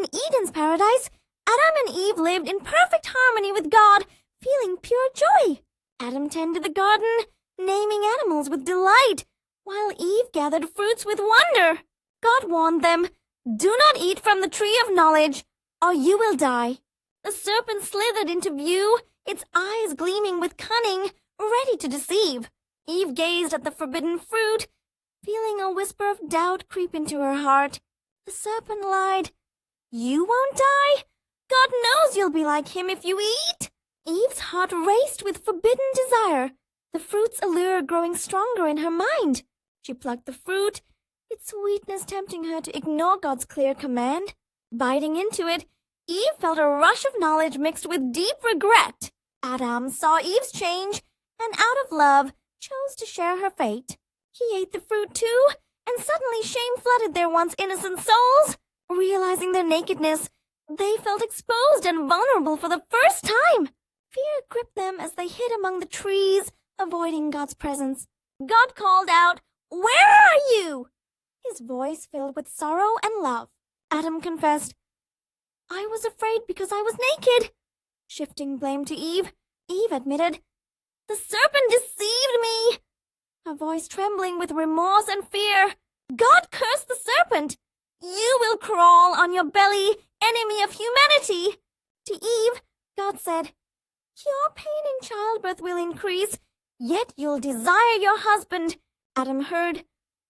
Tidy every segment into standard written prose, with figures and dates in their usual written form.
In Eden's paradise, Adam and Eve lived in perfect harmony with God, feeling pure joy. Adam tended the garden, naming animals with delight, while Eve gathered fruits with wonder. God warned them, "Do not eat from the tree of knowledge, or you will die." The serpent slithered into view, its eyes gleaming with cunning, ready to deceive. Eve gazed at the forbidden fruit, feeling a whisper of doubt creep into her heart. The serpent lied, "You won't die? God knows you'll be like him if you eat." Eve's heart raced with forbidden desire, the fruit's allure growing stronger in her mind. She plucked the fruit, its sweetness tempting her to ignore God's clear command. Biting into it, Eve felt a rush of knowledge mixed with deep regret. Adam saw Eve's change, and out of love, chose to share her fate. He ate the fruit too, and suddenly shame flooded their once innocent souls. Realizing their nakedness, they felt exposed and vulnerable for the first time. Fear gripped them as they hid among the trees, avoiding God's presence. God called out, "Where are you?" His voice filled with sorrow and love. Adam confessed, "I was afraid because I was naked." Shifting blame to Eve, Eve admitted, "The serpent deceived me." Her voice trembling with remorse and fear. God cursed the serpent. "You will crawl on your belly, enemy of humanity." To Eve, God said, "Your pain in childbirth will increase, yet you'll desire your husband." Adam heard,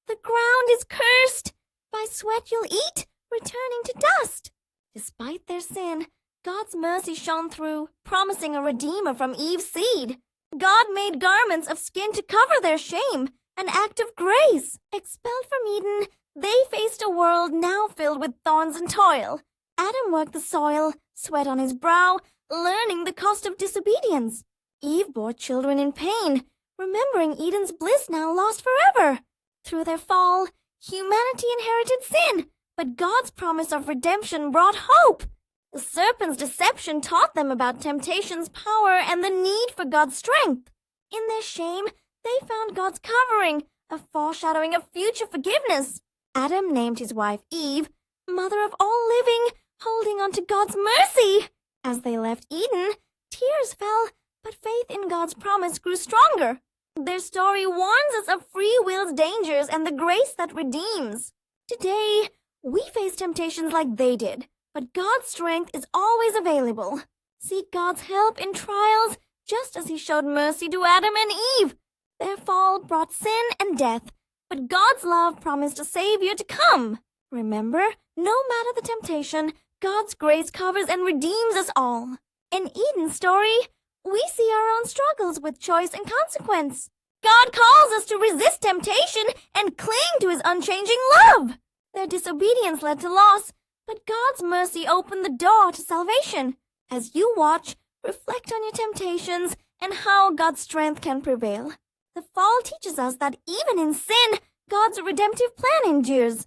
"The ground is cursed. By sweat you'll eat, returning to dust." Despite their sin, God's mercy shone through, promising a redeemer from Eve's seed. God made garments of skin to cover their shame, an act of grace. Expelled from Eden, they faced a world now filled with thorns and toil. Adam worked the soil, sweat on his brow, learning the cost of disobedience. Eve bore children in pain, remembering Eden's bliss now lost forever. Through their fall, humanity inherited sin, but God's promise of redemption brought hope. The serpent's deception taught them about temptation's power and the need for God's strength. In their shame, they found God's covering, a foreshadowing of future forgiveness. Adam named his wife Eve, mother of all living, holding on to God's mercy. As they left Eden, tears fell, but faith in God's promise grew stronger. Their story warns us of free will's dangers and the grace that redeems. Today, we face temptations like they did, but God's strength is always available. Seek God's help in trials, just as he showed mercy to Adam and Eve. Their fall brought sin and death, but God's love promised a Savior to come. Remember, no matter the temptation, God's grace covers and redeems us all. In Eden's story, we see our own struggles with choice and consequence. God calls us to resist temptation and cling to his unchanging love. Their disobedience led to loss, but God's mercy opened the door to salvation. As you watch, reflect on your temptations and how God's strength can prevail. The fall teaches us that even in sin, God's redemptive plan endures.